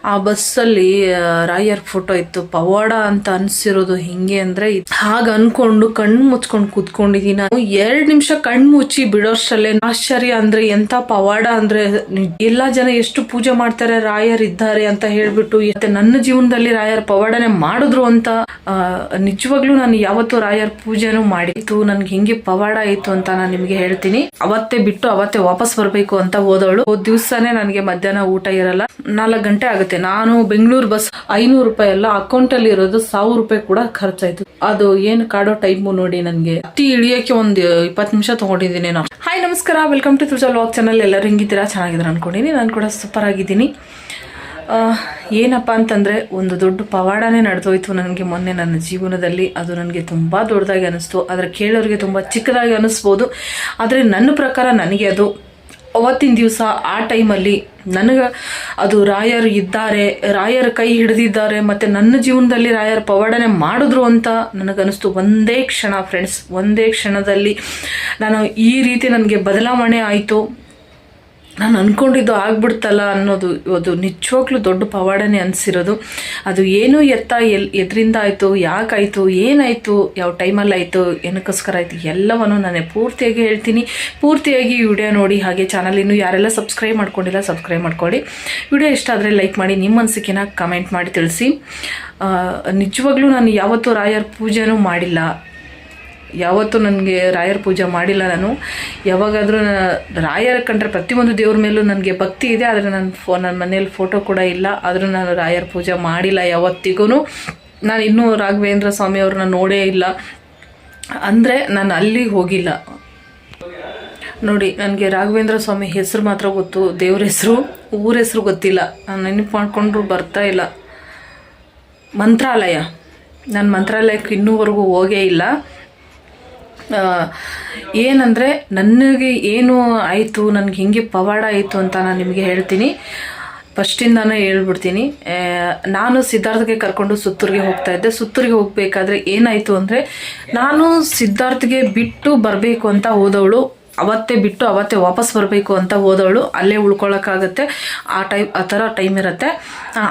ಆ ಬಸ್ಸಲ್ಲಿ ರಾಯರ್ ಫೋಟೋ ಇತ್ತು. ಪವಾಡ ಅಂತ ಅನ್ಸಿರೋದು ಹೆಂಗೆ ಅಂದ್ರೆ, ಹಾಗ ಅನ್ಕೊಂಡು ಕಣ್ಣು ಮುಚ್ಕೊಂಡು ಕೂತ್ಕೊಂಡಿದ್ದೀನಿ ನಾನು. 2 ನಿಮಿಷ ಕಣ್ಣು ಮುಚ್ಚಿ ಬಿಡೋಷ್ಟಲ್ಲೇ ಆಶ್ಚರ್ಯ ಅಂದ್ರೆ ಎಂತ ಪವಾಡ ಅಂದ್ರೆ, ಎಲ್ಲಾ ಜನ ಎಷ್ಟು ಪೂಜೆ ಮಾಡ್ತಾರೆ ರಾಯರ್ ಇದ್ದಾರೆ ಅಂತ ಹೇಳ್ಬಿಟ್ಟು, ಮತ್ತೆ ನನ್ನ ಜೀವನದಲ್ಲಿ ರಾಯರ್ ಪವಾಡನೆ ಮಾಡಿದ್ರು ಅಂತ. ನಿಜವಾಗ್ಲೂ ನಾನು ಯಾವತ್ತೂ ರಾಯರ್ ಪೂಜೆನೂ ಮಾಡಿತ್ತು. ನನ್ಗೆ ಹೆಂಗೆ ಪವಾಡ ಆಯ್ತು ಅಂತ ನಾನು ನಿಮ್ಗೆ ಹೇಳ್ತೀನಿ. ಅವತ್ತೇ ಬಿಟ್ಟು ಅವತ್ತೇ ವಾಪಸ್ ಬರ್ಬೇಕು ಅಂತ ಹೋದವಳು. ದಿವ್ಸನೇ ನನಗೆ ಮಧ್ಯಾಹ್ನ ಊಟ ಇರಲ್ಲ. 4 ಗಂಟೆ ಆಗುತ್ತೆ. ನಾನು ಬೆಂಗಳೂರು ಬಸ್ 500 ರೂಪಾಯಿ ಎಲ್ಲ ಅಕೌಂಟ್ ಅಲ್ಲಿ ಇರೋದು 1000 ರೂಪಾಯಿ ಕೂಡ ಖರ್ಚಾಯ್ತು. ಅದು ಏನ್ ಕಾಡೋ ಟೈಮು ನೋಡಿ. ನನ್ಗೆ ಹತ್ತಿ ಇಳಿಯಕ್ಕೆ ಒಂದು 20 ನಿಮಿಷ ತಗೊಂಡಿದ್ದೀನಿ ನಾನು. ಹಾಯ್ ನಮಸ್ಕಾರ, ವೆಲ್ಕಮ್ ಟು ತುಜಾ ವ್ಲಾಗ್ ಚಾನಲ್. ಎಲ್ಲರೂ ಹೆಂಗಿದ್ದೀರಾ? ಚೆನ್ನಾಗಿದ್ದೀರಾ ಅನ್ಕೊಂಡಿನಿ. ನಾನು ಕೂಡ ಸೂಪರ್ ಆಗಿದ್ದೀನಿ. ಏನಪ್ಪ ಅಂತಂದರೆ, ಒಂದು ದೊಡ್ಡ ಪವಾಡನೇ ನಡೆದೋಯ್ತು ನನಗೆ ಮೊನ್ನೆ ನನ್ನ ಜೀವನದಲ್ಲಿ. ಅದು ನನಗೆ ತುಂಬ ದೊಡ್ಡದಾಗಿ ಅನ್ನಿಸ್ತು. ಆದರೆ ಕೇಳೋರಿಗೆ ತುಂಬ ಚಿಕ್ಕದಾಗಿ ಅನ್ನಿಸ್ಬೋದು. ಆದರೆ ನನ್ನ ಪ್ರಕಾರ ನನಗೆ ಅದು ಅವತ್ತಿನ ದಿವಸ ಆ ಟೈಮಲ್ಲಿ ನನಗೆ ಅದು ರಾಯರ್ ಇದ್ದಾರೆ, ರಾಯರ್ ಕೈ ಹಿಡಿದಿದ್ದಾರೆ, ಮತ್ತು ನನ್ನ ಜೀವನದಲ್ಲಿ ರಾಯರ್ ಪವಾಡನೆ ಮಾಡಿದ್ರು ಅಂತ ನನಗನ್ನಿಸ್ತು. ಒಂದೇ ಕ್ಷಣ ಫ್ರೆಂಡ್ಸ್, ಒಂದೇ ಕ್ಷಣದಲ್ಲಿ ನಾನು ಈ ರೀತಿ ನನಗೆ ಬದಲಾವಣೆ ಆಯಿತು. ನಾನು ಅಂದ್ಕೊಂಡಿದ್ದು ಆಗ್ಬಿಡ್ತಲ್ಲ ಅನ್ನೋದು ಅದು ನಿಜವಾಗ್ಲೂ ದೊಡ್ಡ ಪವಾಡನೆ ಅನಿಸಿರೋದು. ಅದು ಏನು ಎದರಿಂದ ಆಯಿತು, ಯಾಕಾಯಿತು, ಏನಾಯಿತು, ಯಾವ ಟೈಮಲ್ಲಿ ಆಯಿತು, ಏನಕ್ಕೋಸ್ಕರ ಆಯಿತು, ಎಲ್ಲವನ್ನು ನಾನು ಪೂರ್ತಿಯಾಗಿ ಹೇಳ್ತೀನಿ. ಪೂರ್ತಿಯಾಗಿ ವಿಡಿಯೋ ನೋಡಿ. ಹಾಗೆ ಚಾನಲ್ ಇನ್ನೂ ಯಾರೆಲ್ಲ ಸಬ್ಸ್ಕ್ರೈಬ್ ಮಾಡ್ಕೊಂಡಿಲ್ಲ ಸಬ್ಸ್ಕ್ರೈಬ್ ಮಾಡ್ಕೊಳ್ಳಿ. ವಿಡಿಯೋ ಇಷ್ಟ ಆದರೆ ಲೈಕ್ ಮಾಡಿ, ನಿಮ್ಮ ಅನಿಸಿಕೆನ ಕಮೆಂಟ್ ಮಾಡಿ ತಿಳಿಸಿ. ನಿಜವಾಗ್ಲೂ ನಾನು ಯಾವತ್ತೂ ರಾಯರ್ ಪೂಜೆನೂ ಮಾಡಿಲ್ಲ, ಯಾವತ್ತೂ ನನಗೆ ರಾಯರ್ ಪೂಜೆ ಮಾಡಿಲ್ಲ. ನಾನು ಯಾವಾಗಾದರೂ ರಾಯರ್ ಕಂಡ್ರೆ ಪ್ರತಿಯೊಂದು ದೇವ್ರ ಮೇಲೂ ನನಗೆ ಭಕ್ತಿ ಇದೆ. ಆದರೆ ನನ್ನ ಮನೇಲಿ ಫೋಟೋ ಕೂಡ ಇಲ್ಲ. ಆದರೂ ನಾನು ರಾಯರ್ ಪೂಜೆ ಮಾಡಿಲ್ಲ ಯಾವತ್ತಿಗೂ. ನಾನು ಇನ್ನೂ ರಾಘವೇಂದ್ರ ಸ್ವಾಮಿಯವ್ರನ್ನ ನೋಡೇ ಇಲ್ಲ, ಅಂದರೆ ನಾನು ಅಲ್ಲಿಗೆ ಹೋಗಿಲ್ಲ ನೋಡಿ. ನನಗೆ ರಾಘವೇಂದ್ರ ಸ್ವಾಮಿ ಹೆಸರು ಮಾತ್ರ ಗೊತ್ತು, ದೇವ್ರ ಹೆಸರು, ಊರ ಹೆಸರು ಗೊತ್ತಿಲ್ಲ. ನಾನು ನೆನಪು ಮಾಡಿಕೊಂಡ್ರು ಬರ್ತಾ ಇಲ್ಲ. ಮಂತ್ರಾಲಯ, ನಾನು ಮಂತ್ರಾಲಯಕ್ಕೆ ಇನ್ನೂವರೆಗೂ ಹೋಗೇ ಇಲ್ಲ. ಏನಂದರೆ ನನಗೆ ಏನು ಆಯಿತು, ನನಗೆ ಹೆಂಗೆ ಪವಾಡ ಆಯಿತು ಅಂತ ನಾನು ನಿಮಗೆ ಹೇಳ್ತೀನಿ. ಫಸ್ಟಿಂದಾನೇ ಹೇಳ್ಬಿಡ್ತೀನಿ. ನಾನು ಸಿದ್ಧಾರ್ಥಗೆ ಕರ್ಕೊಂಡು ಸುತ್ತೂರಿಗೆ ಹೋಗ್ತಾ ಇದ್ದೆ. ಸುತ್ತೂರಿಗೆ ಹೋಗಬೇಕಾದ್ರೆ ಏನಾಯಿತು ಅಂದರೆ, ನಾನು ಸಿದ್ಧಾರ್ಥಗೆ ಬಿಟ್ಟು ಬರಬೇಕು ಅಂತ ಹೋದವಳು. ಅವತ್ತೇ ಬಿಟ್ಟು ಅವತ್ತೇ ವಾಪಸ್ ಬರಬೇಕು ಅಂತ ಹೋದವಳು. ಅಲ್ಲೇ ಉಳ್ಕೊಳ್ಳೋಕ್ಕಾಗತ್ತೆ, ಆ ಥರ ಟೈಮ್ ಇರುತ್ತೆ.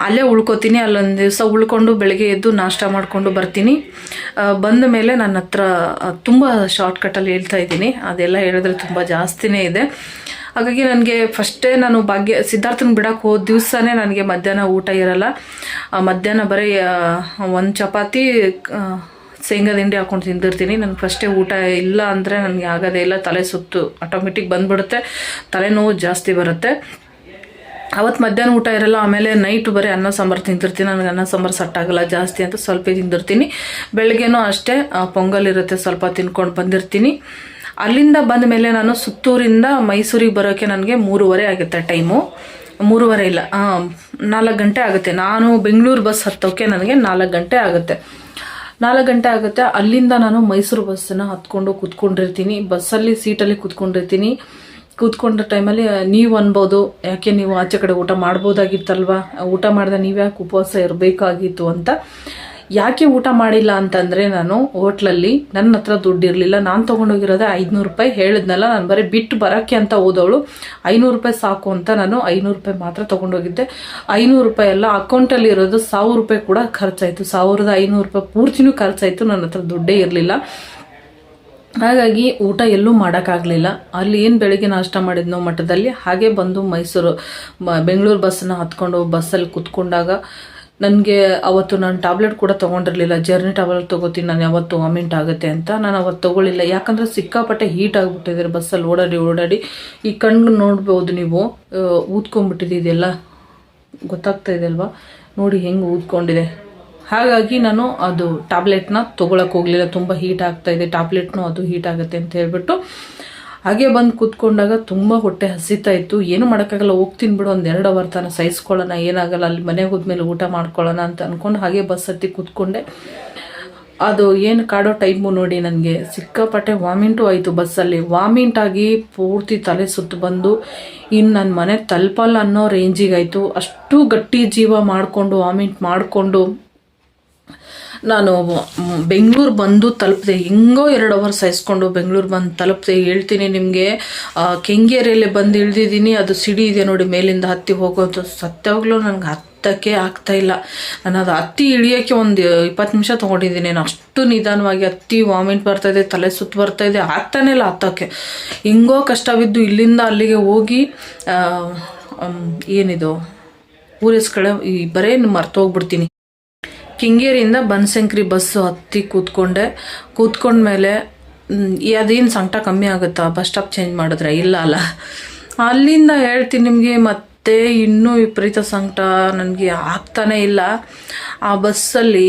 ಅಲ್ಲೇ ಉಳ್ಕೋತೀನಿ. ಅಲ್ಲೊಂದು ದಿವಸ ಉಳ್ಕೊಂಡು ಬೆಳಗ್ಗೆ ಎದ್ದು ನಾಷ್ಟ ಮಾಡಿಕೊಂಡು ಬರ್ತೀನಿ. ಬಂದ ಮೇಲೆ ನನ್ನ ಹತ್ರ ತುಂಬ ಶಾರ್ಟ್ಕಟ್ಟಲ್ಲಿ ಹೇಳ್ತಾ ಇದ್ದೀನಿ. ಅದೆಲ್ಲ ಹೇಳಿದ್ರೆ ತುಂಬ ಜಾಸ್ತಿನೇ ಇದೆ. ಹಾಗಾಗಿ ನನಗೆ ಫಸ್ಟೇ ನಾನು ಸಿದ್ಧಾರ್ಥನ ಬಿಡೋಕ್ಕೆ ಹೋದ ದಿವಸನೇ ನನಗೆ ಮಧ್ಯಾಹ್ನ ಊಟ ಇರಲ್ಲ. ಮಧ್ಯಾಹ್ನ ಬರೀ 1 ಚಪಾತಿ ಶೇಂಗಾ ಹಿಂಡಿ ಹಾಕೊಂಡು ತಿಂದಿರ್ತೀನಿ. ನನಗೆ ಫಸ್ಟೇ ಊಟ ಇಲ್ಲ ಅಂದರೆ ನನಗೆ ಆಗೋದೇ ಇಲ್ಲ. ತಲೆ ಸುತ್ತು ಆಟೋಮೆಟಿಕ್ ಬಂದುಬಿಡುತ್ತೆ, ತಲೆನೋವು ಜಾಸ್ತಿ ಬರುತ್ತೆ. ಅವತ್ತು ಮಧ್ಯಾಹ್ನ ಊಟ ಇರಲ್ಲ. ಆಮೇಲೆ ನೈಟು ಬರೀ ಅನ್ನ ಸಾಂಬಾರು ತಿಂತಿರ್ತೀನಿ. ನನಗೆ ಅನ್ನ ಸಾಂಬಾರು ಸಟ್ಟಾಗಲ್ಲ ಜಾಸ್ತಿ ಅಂತ ಸ್ವಲ್ಪ ತಿಂದಿರ್ತೀನಿ. ಬೆಳಗ್ಗೆನೂ ಅಷ್ಟೇ ಪೊಂಗಲ್ ಇರುತ್ತೆ, ಸ್ವಲ್ಪ ತಿನ್ಕೊಂಡು ಬಂದಿರ್ತೀನಿ. ಅಲ್ಲಿಂದ ಬಂದ ಮೇಲೆ ನಾನು ಸುತ್ತೂರಿಂದ ಮೈಸೂರಿಗೆ ಬರೋಕ್ಕೆ ನನಗೆ 3:30 ಆಗುತ್ತೆ ಟೈಮು. 3:30 ಇಲ್ಲ, 4 ಗಂಟೆ ಆಗುತ್ತೆ. ನಾನು ಬೆಂಗಳೂರು ಬಸ್ ಹತ್ತೋಕ್ಕೆ ನನಗೆ 4 ಗಂಟೆ ಆಗುತ್ತೆ. 4 ಗಂಟೆ ಆಗುತ್ತೆ. ಅಲ್ಲಿಂದ ನಾನು ಮೈಸೂರು ಬಸ್ಸನ್ನು ಹತ್ಕೊಂಡು ಕೂತ್ಕೊಂಡಿರ್ತೀನಿ. ಬಸ್ಸಲ್ಲಿ ಸೀಟಲ್ಲಿ ಕೂತ್ಕೊಂಡಿರ್ತೀನಿ. ಕೂತ್ಕೊಂಡ ಟೈಮಲ್ಲಿ ನೀವು ಅನ್ಬೋದು, ಯಾಕೆ ನೀವು ಆಚೆ ಕಡೆ ಊಟ ಮಾಡ್ಬೋದಾಗಿತ್ತಲ್ವ, ಊಟ ಮಾಡಿದೆ ನೀವ್ಯಾಕೆ ಉಪವಾಸ ಇರಬೇಕಾಗಿತ್ತು ಅಂತ. ಯಾಕೆ ಊಟ ಮಾಡಿಲ್ಲ ಅಂತಂದರೆ, ನಾನು ಹೋಟ್ಲಲ್ಲಿ ನನ್ನ ಹತ್ರ ದುಡ್ಡು ಇರಲಿಲ್ಲ. ನಾನು ತೊಗೊಂಡೋಗಿರೋದೆ 500 ರೂಪಾಯಿ. ಹೇಳಿದ್ನಲ್ಲ, ನಾನು ಬರೀ ಬಿಟ್ಟು ಬರೋಕ್ಕೆ ಅಂತ ಹೋದವಳು. 500 ರೂಪಾಯಿ ಸಾಕು ಅಂತ ನಾನು 500 ರೂಪಾಯಿ ಮಾತ್ರ ತೊಗೊಂಡೋಗಿದ್ದೆ. 500 ರೂಪಾಯಿ ಎಲ್ಲ ಅಕೌಂಟಲ್ಲಿ ಇರೋದು 1000 ರೂಪಾಯಿ ಕೂಡ ಖರ್ಚಾಯಿತು. 1500 ರೂಪಾಯಿ ಪೂರ್ತಿನೂ ಖರ್ಚಾಯಿತು. ನನ್ನ ಹತ್ರ ದುಡ್ಡೇ ಇರಲಿಲ್ಲ. ಹಾಗಾಗಿ ಊಟ ಎಲ್ಲೂ ಮಾಡೋಕ್ಕಾಗಲಿಲ್ಲ. ಅಲ್ಲಿ ಏನು ಬೆಳಗ್ಗೆ ನಾಷ್ಟ ಮಾಡಿದ್ನೋ ಮಠದಲ್ಲಿ, ಹಾಗೆ ಬಂದು ಬೆಂಗಳೂರು ಬಸ್ಸನ್ನು ಹತ್ಕೊಂಡು ಬಸ್ಸಲ್ಲಿ ಕೂತ್ಕೊಂಡಾಗ ನನಗೆ ಅವತ್ತು ನಾನು ಟ್ಯಾಬ್ಲೆಟ್ ಕೂಡ ತೊಗೊಂಡಿರಲಿಲ್ಲ. ಜರ್ನಿ ಟ್ಯಾಬ್ಲೆಟ್ ತೊಗೋತೀನಿ ನಾನು ಯಾವತ್ತು ವಾಮಿಂಟ್ ಆಗುತ್ತೆ ಅಂತ. ನಾನು ಅವತ್ತು ತೊಗೊಳ್ಳಿಲ್ಲ. ಯಾಕಂದರೆ ಸಿಕ್ಕಾಪಟ್ಟೆ ಹೀಟ್ ಆಗಿಬಿಟ್ಟಿದ್ದಾರೆ ಬಸ್ಸಲ್ಲಿ ಓಡಾಡಿ. ಈ ಕಣ್ಣು ನೋಡ್ಬೋದು ನೀವು, ಊದ್ಕೊಂಡ್ಬಿಟ್ಟಿದೆಯಲ್ಲ, ಗೊತ್ತಾಗ್ತಾ ಇದೆ ಅಲ್ವಾ ನೋಡಿ ಹೆಂಗೆ ಊದ್ಕೊಂಡಿದೆ. ಹಾಗಾಗಿ ನಾನು ಅದು ಟ್ಯಾಬ್ಲೆಟ್ನ ತೊಗೊಳಕ್ಕೆ ಹೋಗಲಿಲ್ಲ. ತುಂಬ ಹೀಟ್ ಆಗ್ತಾಯಿದೆ, ಟ್ಯಾಬ್ಲೆಟ್ನು ಅದು ಹೀಟ್ ಆಗುತ್ತೆ ಅಂತ ಹೇಳ್ಬಿಟ್ಟು ಹಾಗೆ ಬಂದು ಕೂತ್ಕೊಂಡಾಗ ತುಂಬ ಹೊಟ್ಟೆ ಹಸಿತಾ ಇತ್ತು. ಏನು ಮಾಡೋಕ್ಕಾಗಲ್ಲ, ಹೋಗ್ತೀನಿ ಬಿಡು, 1-2 ಅವರ್ ತನಕ ಸಹಿಸ್ಕೊಳ್ಳೋಣ, ಏನಾಗಲ್ಲ, ಅಲ್ಲಿ ಮನೆಗೆ ಹೋದ್ಮೇಲೆ ಊಟ ಮಾಡ್ಕೊಳ್ಳೋಣ ಅಂತ ಅಂದ್ಕೊಂಡು ಹಾಗೆ ಬಸ್ ಹತ್ತಿ ಕೂತ್ಕೊಂಡೆ. ಅದು ಏನು ಕಾಡೋ ಟೈಮು ನೋಡಿ. ನನಗೆ ಸಿಕ್ಕಾಪಟ್ಟೆ ವಾಮಿಂಟು ಆಯಿತು. ಬಸ್ಸಲ್ಲಿ ವಾಮಿಂಟ್ ಆಗಿ ಪೂರ್ತಿ ತಲೆ ಸುತ್ತು ಬಂದು ಇನ್ನು ನನ್ನ ಮನೆ ತಲುಪಲ್ಲ ಅನ್ನೋ ರೇಂಜಿಗೆ ಆಯಿತು. ಅಷ್ಟು ಗಟ್ಟಿ ಜೀವ ಮಾಡಿಕೊಂಡು ವಾಮಿಂಟ್ ಮಾಡಿಕೊಂಡು ನಾನು ಬೆಂಗಳೂರು ಬಂದು ತಲುಪಿದೆ. ಹೆಂಗೋ 2 ಅವರ್ ಸಹಿಸ್ಕೊಂಡು ಬೆಂಗಳೂರು ಬಂದು ತಲುಪಿದೆ. ಹೇಳ್ತೀನಿ ನಿಮಗೆ, ಕೆಂಗೇರಿಯಲ್ಲಿ ಬಂದು ಇಳಿದಿದ್ದೀನಿ. ಅದು ಸಿಡಿ ಇದೆ ನೋಡಿ, ಮೇಲಿಂದ ಹತ್ತಿ ಹೋಗೋದು. ಸತ್ಯಾವಾಗಲೂ ನನಗೆ ಹತ್ತಕ್ಕೆ ಆಗ್ತಾಯಿಲ್ಲ. ನಾನು ಅದು ಹತ್ತಿ ಇಳಿಯೋಕ್ಕೆ ಒಂದು 20 ನಿಮಿಷ ತೊಗೊಂಡಿದ್ದೀನಿ. ನಾನು ಅಷ್ಟು ನಿಧಾನವಾಗಿ ಹತ್ತಿ ವಾಮಿಟ್ ಬರ್ತಾಯಿದೆ, ತಲೆ ಸುತ್ತು ಬರ್ತಾಯಿದೆ, ಆಗ್ತಾನೇ ಇಲ್ಲ ಹತ್ತೋಕ್ಕೆ. ಹಿಂಗೋ ಕಷ್ಟ ಬಿದ್ದು ಇಲ್ಲಿಂದ ಅಲ್ಲಿಗೆ ಹೋಗಿ ಏನಿದು ಊರಿಸ್ಕಡೆ ಬರೇ ಮರ್ತೋಗ್ಬಿಡ್ತೀನಿ. ಕೆಂಗೇರಿಯಿಂದ ಬನಶಂಕರಿ ಬಸ್ಸು ಹತ್ತಿ ಕೂತ್ಕೊಂಡ್ಮೇಲೆ ಅದೇನು ಸಂಕಟ ಕಮ್ಮಿ ಆಗುತ್ತಾ ಬಸ್ ಸ್ಟಾಪ್ ಚೇಂಜ್ ಮಾಡಿದ್ರೆ? ಇಲ್ಲ ಅಲ್ಲ. ಅಲ್ಲಿಂದ ಹೇಳ್ತೀನಿ ನಿಮಗೆ, ಮತ್ತೆ ಇನ್ನೂ ವಿಪರೀತ ಸಂಕಟ, ನನಗೆ ಆಗ್ತಾನೇ ಇಲ್ಲ. ಆ ಬಸ್ಸಲ್ಲಿ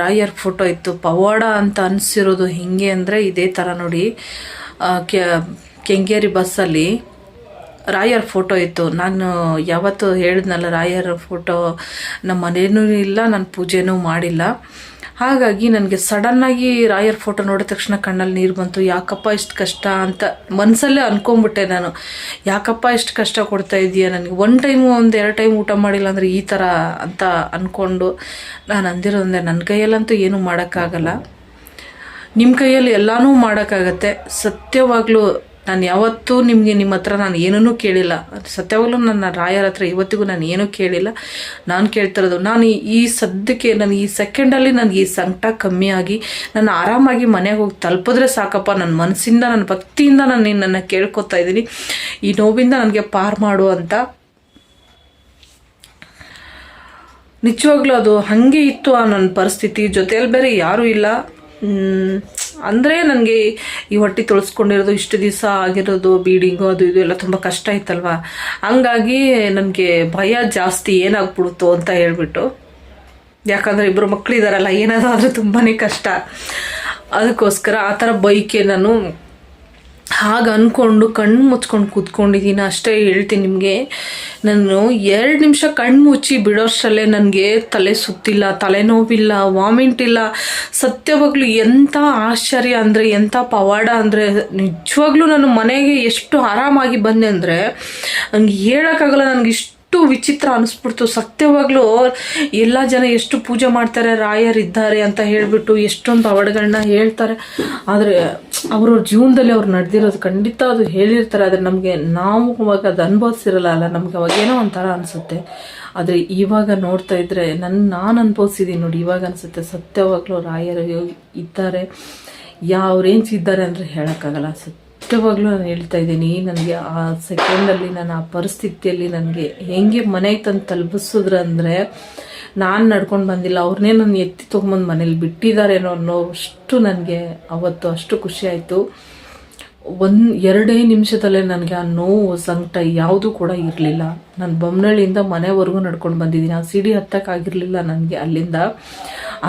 ರಾಯರ್ ಫೋಟೋ ಇತ್ತು. ಪವಾಡ ಅಂತ ಅನಿಸಿರೋದು ಹೆಂಗೆ ಅಂದರೆ ಇದೇ ಥರ ನೋಡಿ, ಕೆಂಗೇರಿ ಬಸ್ಸಲ್ಲಿ ರಾಯರ್ ಫೋಟೋ ಇತ್ತು. ನಾನು ಯಾವತ್ತು ಹೇಳಿದ್ನಲ್ಲ, ರಾಯರ್ ಫೋಟೋ ನಮ್ಮ ಮನೇನೂ ಇಲ್ಲ, ನಾನು ಪೂಜೆನೂ ಮಾಡಿಲ್ಲ. ಹಾಗಾಗಿ ನನಗೆ ಸಡನ್ನಾಗಿ ರಾಯರ್ ಫೋಟೋ ನೋಡಿದ ತಕ್ಷಣ ಕಣ್ಣಲ್ಲಿ ನೀರು ಬಂತು. ಯಾಕಪ್ಪ ಇಷ್ಟು ಕಷ್ಟ ಅಂತ ಮನಸ್ಸಲ್ಲೇ ಅಂದ್ಕೊಂಬಿಟ್ಟೆ ನಾನು. ಯಾಕಪ್ಪ ಇಷ್ಟು ಕಷ್ಟ ಕೊಡ್ತಾ ಇದೀಯ ನನಗೆ, 1 ಟೈಮು 2 ಟೈಮ್ ಊಟ ಮಾಡಿಲ್ಲ ಅಂದರೆ ಈ ಥರ ಅಂತ ಅಂದ್ಕೊಂಡು ನಾನು ಅಂದಿರೋದಂದೆ, ನನ್ನ ಕೈಯಲ್ಲಂತೂ ಏನೂ ಮಾಡೋಕ್ಕಾಗಲ್ಲ, ನಿಮ್ಮ ಕೈಯಲ್ಲಿ ಎಲ್ಲನೂ ಮಾಡೋಕ್ಕಾಗತ್ತೆ. ಸತ್ಯವಾಗ್ಲೂ ನಾನು ಯಾವತ್ತೂ ನಿಮ್ಮ ಹತ್ರ ನಾನು ಏನೂ ಕೇಳಿಲ್ಲ. ಸತ್ಯವಾಗ್ಲೂ ನನ್ನ ರಾಯರ ಹತ್ರ ಇವತ್ತಿಗೂ ನಾನು ಏನೂ ಕೇಳಿಲ್ಲ. ನಾನು ಕೇಳ್ತಿರೋದು, ನಾನು ಈ ಸದ್ಯಕ್ಕೆ ನನಗೆ ಈ ಸೆಕೆಂಡಲ್ಲಿ ನನಗೆ ಈ ಸಂಕಟ ಕಮ್ಮಿಯಾಗಿ ನಾನು ಆರಾಮಾಗಿ ಮನೆಗೆ ಹೋಗಿ ತಲುಪಿದ್ರೆ ಸಾಕಪ್ಪ. ನನ್ನ ಮನಸ್ಸಿಂದ, ನನ್ನ ಭಕ್ತಿಯಿಂದ ನಾನು ನಿನ್ನನ್ನು ಕೇಳ್ಕೊತಾ ಇದ್ದೀನಿ, ಈ ನೋವಿಂದ ನನಗೆ ಪಾರು ಮಾಡು ಅಂತ. ನಿಜವಾಗ್ಲೂ ಅದು ಹಾಗೆ ಇತ್ತು ಆ ನನ್ನ ಪರಿಸ್ಥಿತಿ. ಜೊತೆಯಲ್ಲಿ ಬೇರೆ ಯಾರೂ ಇಲ್ಲ. ಅಂದರೆ ನನಗೆ ಈ ಹೊಟ್ಟೆ ತೊಳಸ್ಕೊಂಡಿರೋದು, ಇಷ್ಟು ದಿವಸ ಆಗಿರೋದು, ಬೀಡಿಂಗು ಅದು ಇದು ಎಲ್ಲ ತುಂಬ ಕಷ್ಟ ಇತ್ತಲ್ವ. ಹಂಗಾಗಿ ನನಗೆ ಭಯ ಜಾಸ್ತಿ, ಏನಾಗ್ಬಿಡುತ್ತೋ ಅಂತ ಹೇಳ್ಬಿಟ್ಟು. ಯಾಕಂದರೆ 2 ಮಕ್ಕಳಿದಾರಲ್ಲ, ಏನಾದರೂ ತುಂಬಾ ಕಷ್ಟ. ಅದಕ್ಕೋಸ್ಕರ ಆ ಥರ ಬೈಕೆ ನಾನು ಹಾಗೆ ಅಂದ್ಕೊಂಡು ಕಣ್ಣು ಮುಚ್ಕೊಂಡು ಕೂತ್ಕೊಂಡಿದ್ದೀನಿ. ಅಷ್ಟೇ ಹೇಳ್ತೀನಿ ನಿಮಗೆ. ನಾನು 2 ನಿಮಿಷ ಕಣ್ಣು ಮುಚ್ಚಿ ಬಿಡೋಷ್ಟರಲ್ಲೇ ನನಗೆ ತಲೆ ಸುತ್ತಿಲ್ಲ, ತಲೆನೋವಿಲ್ಲ, ವಾಮಿಂಟ್ ಇಲ್ಲ. ಸತ್ಯವಾಗ್ಲೂ ಎಂಥ ಆಶ್ಚರ್ಯ ಅಂದರೆ, ಎಂಥ ಪವಾಡ ಅಂದರೆ, ನಿಜವಾಗ್ಲೂ ನಾನು ಮನೆಗೆ ಎಷ್ಟು ಆರಾಮಾಗಿ ಬಂದೆ ಅಂದರೆ ನನಗೆ ಹೇಳೋಕ್ಕಾಗಲ್ಲ. ನನಗೆ ಇಷ್ಟು ವಿಚಿತ್ರ ಅನಿಸ್ಬಿಡ್ತು. ಸತ್ಯವಾಗ್ಲೂ ಎಲ್ಲ ಜನ ಎಷ್ಟು ಪೂಜೆ ಮಾಡ್ತಾರೆ, ರಾಯರಿದ್ದಾರೆ ಅಂತ ಹೇಳಿಬಿಟ್ಟು ಎಷ್ಟೊಂದು ಪವಾಡಗಳನ್ನ ಹೇಳ್ತಾರೆ. ಆದರೆ ಅವ್ರವ್ರ ಜೀವನದಲ್ಲಿ ಅವ್ರು ನಡೆದಿರೋದು ಖಂಡಿತ ಅದು ಹೇಳಿರ್ತಾರೆ. ಆದರೆ ನಮಗೆ ನಾವು ಅವಾಗ ಅದು ಅನುಭವಿಸಿರಲ್ಲ ಅಲ್ಲ, ನಮ್ಗೆ ಅವಾಗೇನೋ ಒಂಥರ ಅನಿಸುತ್ತೆ. ಆದರೆ ಇವಾಗ ನೋಡ್ತಾ ಇದ್ದರೆ ನಾನು ಅನುಭವಿಸಿದ್ದೀನಿ ನೋಡಿ, ಇವಾಗ ಅನಿಸುತ್ತೆ ಸತ್ಯವಾಗ್ಲೂ ರಾಯರು ಇದ್ದಾರೆ. ಯಾವ ರೇಂಜ್ ಇದ್ದಾರೆ ಅಂದರೆ ಹೇಳೋಕ್ಕಾಗಲ್ಲ. ಸತ್ಯವಾಗ್ಲೂ ನಾನು ಹೇಳ್ತಾ ಇದ್ದೀನಿ, ನನಗೆ ಆ ಸೆಕೆಂಡಲ್ಲಿ ನಾನು ಆ ಪರಿಸ್ಥಿತಿಯಲ್ಲಿ ನನಗೆ ಹೆಂಗೆ ಮನೆಗೆ ತಂದು ತಲುಪಿಸಿದ್ರು ಅಂದರೆ, ನಾನು ನಡ್ಕೊಂಡು ಬಂದಿಲ್ಲ, ಅವ್ರನ್ನೇ ನಾನು ಎತ್ತಿ ತೊಗೊಂಬಂದು ಮನೇಲಿ ಬಿಟ್ಟಿದ್ದಾರೇನೋ ಅನ್ನೋಷ್ಟು ನನಗೆ ಅವತ್ತು ಅಷ್ಟು ಖುಷಿ ಆಯಿತು. 1-2 ನಿಮಿಷದಲ್ಲೇ ನನಗೆ ಆ ನೋವು ಸಂಕಟ ಯಾವುದೂ ಕೂಡ ಇರಲಿಲ್ಲ. ನಾನು ಬೊಮ್ಮನಹಳ್ಳಿಯಿಂದ ಮನೆವರೆಗೂ ನಡ್ಕೊಂಡು ಬಂದಿದ್ದೀನಿ. ಆ ಸಿಡಿ ಹತ್ತಕ್ಕಾಗಿರಲಿಲ್ಲ ನನಗೆ ಅಲ್ಲಿಂದ.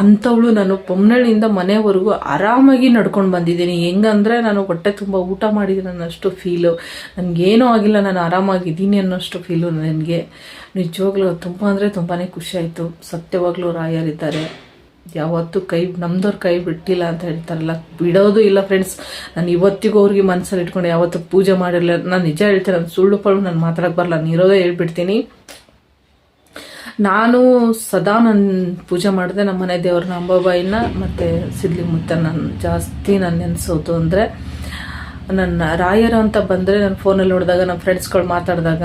ಅಂಥವಳು ನಾನು ಬೊಮ್ಮನಹಳ್ಳಿಯಿಂದ ಮನೆವರೆಗೂ ಆರಾಮಾಗಿ ನಡ್ಕೊಂಡು ಬಂದಿದ್ದೀನಿ. ಹೆಂಗಂದರೆ ನಾನು ಹೊಟ್ಟೆ ತುಂಬ ಊಟ ಮಾಡಿದ್ದೀನಿ ಅನ್ನೋಷ್ಟು ಫೀಲು, ನನಗೇನೂ ಆಗಿಲ್ಲ, ನಾನು ಆರಾಮಾಗಿದ್ದೀನಿ ಅನ್ನೋಷ್ಟು ಫೀಲು ನನಗೆ. ನಿಜವಾಗ್ಲೂ ತುಂಬ ಅಂದರೆ ತುಂಬಾ ಖುಷಿ ಆಯಿತು. ಸತ್ಯವಾಗ್ಲೂ ರಾಯರಿದ್ದಾರೆ, ಯಾವತ್ತೂ ನಮ್ದವ್ರ ಕೈ ಬಿಟ್ಟಿಲ್ಲ ಅಂತ ಹೇಳ್ತಾರಲ್ಲ, ಬಿಡೋದು ಇಲ್ಲ ಫ್ರೆಂಡ್ಸ್. ನಾನು ಇವತ್ತಿಗೂ ಅವ್ರಿಗೆ ಮನಸ್ಸಲ್ಲಿ ಇಟ್ಕೊಂಡು ಯಾವತ್ತೂ ಪೂಜೆ ಮಾಡಿರಲಿಲ್ಲ. ನಾನು ನಿಜ ಹೇಳ್ತೀನಿ, ನಾನು ಸುಳ್ಳು ನಾನು ಮಾತಾಡೋಕ್ಕೆ ಬರಲ್ಲ, ನಾನು ಇರೋದೇ ಹೇಳ್ಬಿಡ್ತೀನಿ. ನಾನು ಸದಾ ನಾನು ಪೂಜೆ ಮಾಡಿದೆ ನಮ್ಮ ಮನೆ ದೇವ್ರನ್ನ, ಅಂಬಾಬಾಯಿನ ಮತ್ತು ಸಿದ್ಲಿ ಮುತ್ತ. ನಾನು ಜಾಸ್ತಿ ನಾನು ನೆನೆಸೋದು ಅಂದರೆ ನನ್ನ ರಾಯರ ಅಂತ ಬಂದರೆ, ನಾನು ಫೋನಲ್ಲಿ ನೋಡಿದಾಗ, ನಮ್ಮ ಫ್ರೆಂಡ್ಸ್ಗಳು ಮಾತಾಡಿದಾಗ,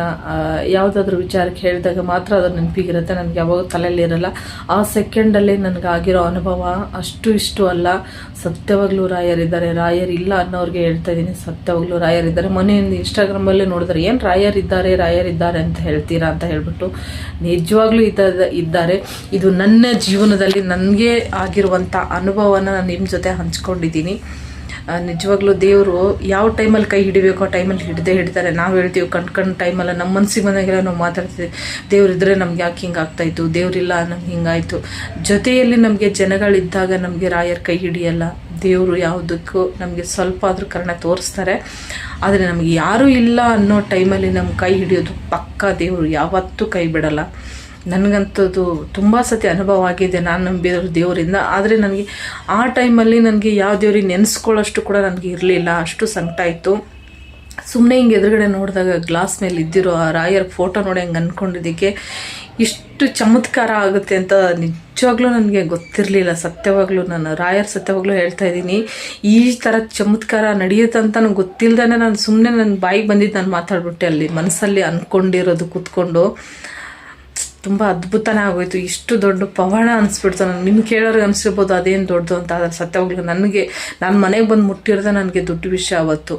ಯಾವುದಾದ್ರೂ ವಿಚಾರಕ್ಕೆ ಹೇಳಿದಾಗ ಮಾತ್ರ ಅದು ನೆನಪಿಗಿರುತ್ತೆ. ನನಗೆ ಯಾವಾಗ ತಲೆಯಲ್ಲಿರಲ್ಲ. ಆ ಸೆಕೆಂಡಲ್ಲೇ ನನಗಾಗಿರೋ ಅನುಭವ ಅಷ್ಟು ಇಷ್ಟು ಅಲ್ಲ. ಸತ್ಯವಾಗ್ಲೂ ರಾಯರಿದ್ದಾರೆ. ರಾಯರಿಲ್ಲ ಅನ್ನೋರಿಗೆ ಹೇಳ್ತಾ ಇದ್ದೀನಿ, ಸತ್ಯವಾಗ್ಲೂ ರಾಯರಿದ್ದಾರೆ. ಮೊನ್ನೆಯಿಂದ ಇನ್ಸ್ಟಾಗ್ರಾಮಲ್ಲೇ ನೋಡಿದ್ರೆ, ಏನು ರಾಯರಿದ್ದಾರೆ ಅಂತ ಹೇಳ್ತೀರಾ ಅಂತ ಹೇಳ್ಬಿಟ್ಟು, ನಿಜವಾಗ್ಲೂ ಇದ್ದಾರೆ. ಇದು ನನ್ನ ಜೀವನದಲ್ಲಿ ನನಗೆ ಆಗಿರುವಂಥ ಅನುಭವನ ನಾನು ನಿಮ್ಮ ಜೊತೆ ಹಂಚ್ಕೊಂಡಿದ್ದೀನಿ. ನಿಜವಾಗ್ಲೂ ದೇವರು ಯಾವ ಟೈಮಲ್ಲಿ ಕೈ ಹಿಡಿಬೇಕೋ ಆ ಟೈಮಲ್ಲಿ ಹಿಡ್ತಾರೆ. ನಾವು ಹೇಳ್ತೀವಿ ಕಣ್ ಟೈಮಲ್ಲ, ನಮ್ಮ ಮನಸ್ಸಿಗೆ ಬಂದಾಗೆಲ್ಲ ನಾವು ಮಾತಾಡ್ತೀವಿ, ದೇವರಿದ್ದರೆ ನಮ್ಗೆ ಯಾಕೆ ಹಿಂಗಾಗ್ತಾಯಿತ್ತು, ದೇವರಿಲ್ಲ ನಮ್ಗೆ ಹಿಂಗಾಯಿತು. ಜೊತೆಯಲ್ಲಿ ನಮಗೆ ಜನಗಳಿದ್ದಾಗ ನಮಗೆ ರಾಯರ್ ಕೈ ಹಿಡಿಯಲ್ಲ. ದೇವರು ಯಾವುದಕ್ಕೂ ನಮಗೆ ಸ್ವಲ್ಪ ಆದರೂ ಕರುಣೆ ತೋರಿಸ್ತಾರೆ. ಆದರೆ ನಮಗೆ ಯಾರೂ ಇಲ್ಲ ಅನ್ನೋ ಟೈಮಲ್ಲಿ ನಮ್ಮ ಕೈ ಹಿಡಿಯೋದು ಪಕ್ಕಾ ದೇವರು ಯಾವತ್ತೂ ಕೈ ಬಿಡಲ್ಲ. ನನಗಂಥದ್ದು ತುಂಬ ಸತಿ ಅನುಭವ ಆಗಿದೆ, ನಾನು ನಂಬಿರೋ ದೇವರಿಂದ. ಆದರೆ ನನಗೆ ಆ ಟೈಮಲ್ಲಿ ನನಗೆ ಯಾವ ದೇವ್ರಿಗೆ ನೆನೆಸ್ಕೊಳ್ಳೋಷ್ಟು ಕೂಡ ನನಗೆ ಇರಲಿಲ್ಲ, ಅಷ್ಟು ಸಂಕಟ ಇತ್ತು. ಸುಮ್ಮನೆ ಹಿಂಗೆ ಎದುರುಗಡೆ ನೋಡಿದಾಗ ಗ್ಲಾಸ್ ಮೇಲೆ ಇದ್ದಿರೋ ಆ ರಾಯರ್ ಫೋಟೋ ನೋಡಿ ಹಂಗೆ ಅಂದ್ಕೊಂಡಿದ್ದಕ್ಕೆ ಇಷ್ಟು ಚಮತ್ಕಾರ ಆಗುತ್ತೆ ಅಂತ ನಿಜವಾಗ್ಲೂ ನನಗೆ ಗೊತ್ತಿರಲಿಲ್ಲ. ಸತ್ಯವಾಗ್ಲೂ ನಾನು ರಾಯರ್ ಸತ್ಯವಾಗ್ಲೂ ಹೇಳ್ತಾ ಇದ್ದೀನಿ, ಈ ಥರ ಚಮತ್ಕಾರ ನಡೆಯುತ್ತಂತ ನನಗೆ ಗೊತ್ತಿಲ್ಲದೇ ನಾನು ಸುಮ್ಮನೆ ನನ್ನ ಬಾಯಿಗೆ ಬಂದಿದ್ದು ನಾನು ಮಾತಾಡ್ಬಿಟ್ಟೆ ಅಲ್ಲಿ ಮನಸ್ಸಲ್ಲಿ ಅಂದ್ಕೊಂಡಿರೋದು ಕೂತ್ಕೊಂಡು. ತುಂಬ ಅದ್ಭುತನೇ ಆಗೋಯ್ತು. ಇಷ್ಟು ದೊಡ್ಡ ಪವಾಡ ಅನಿಸ್ಬಿಡ್ತು ನನಗೆ. ನಿಮ್ಗೆ ಕೇಳೋರಿಗೆ ಅನಿಸಿರ್ಬೋದು ಅದೇನು ದೊಡ್ಡದು ಅಂತ. ಆದರೆ ಸತ್ಯವಾಗ್ಲೂ ನನಗೆ ನಾನು ಮನೆಗೆ ಬಂದು ಮುಟ್ಟಿರೋದೆ ನನಗೆ ದೊಡ್ಡ ವಿಷಯ ಅವತ್ತು.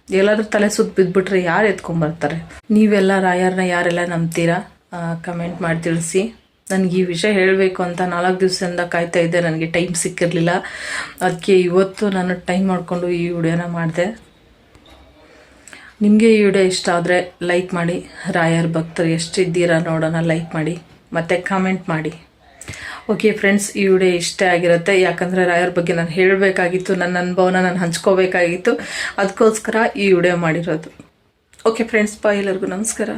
ಎಲ್ಲಾದ್ರೂ ತಲೆ ಸುತ್ತ ಬಿದ್ದುಬಿಟ್ರೆ ಯಾರು ಎತ್ಕೊಂಡ್ಬರ್ತಾರೆ? ನೀವೆಲ್ಲ ರಾಯರ್ನ ಯಾರೆಲ್ಲ ನಂಬ್ತೀರಾ ಕಮೆಂಟ್ ಮಾಡಿ ತಿಳಿಸಿ. ನನಗೆ ಈ ವಿಷಯ ಹೇಳಬೇಕು ಅಂತ 4 ದಿವಸದಿಂದ ಕಾಯ್ತಾ ಇದ್ದೆ, ನನಗೆ ಟೈಮ್ ಸಿಕ್ಕಿರಲಿಲ್ಲ. ಅದಕ್ಕೆ ಇವತ್ತು ನಾನು ಟೈಮ್ ಮಾಡಿಕೊಂಡು ಈ ವಿಡಿಯೋನ ಮಾಡಿದೆ. ನಿಮಗೆ ಈ ವಿಡಿಯೋ ಇಷ್ಟ ಆದರೆ ಲೈಕ್ ಮಾಡಿ. ರಾಯರ್ ಭಕ್ತರು ಎಷ್ಟಿದ್ದೀರಾ ನೋಡೋಣ, ಲೈಕ್ ಮಾಡಿ ಮತ್ತು ಕಾಮೆಂಟ್ ಮಾಡಿ. ಓಕೆ ಫ್ರೆಂಡ್ಸ್, ಈ ವಿಡಿಯೋ ಇಷ್ಟ ಆಗಿರುತ್ತೆ. ಯಾಕಂದರೆ ರಾಯರ್ ಬಗ್ಗೆ ನಾನು ಹೇಳಬೇಕಾಗಿತ್ತು, ನನ್ನ ಅನುಭವನ ನಾನು ಹಂಚ್ಕೋಬೇಕಾಗಿತ್ತು. ಅದಕ್ಕೋಸ್ಕರ ಈ ವಿಡಿಯೋ ಮಾಡಿರೋದು. ಓಕೆ ಫ್ರೆಂಡ್ಸ್, ಬಾಯ್, ಎಲ್ಲರಿಗೂ ನಮಸ್ಕಾರ.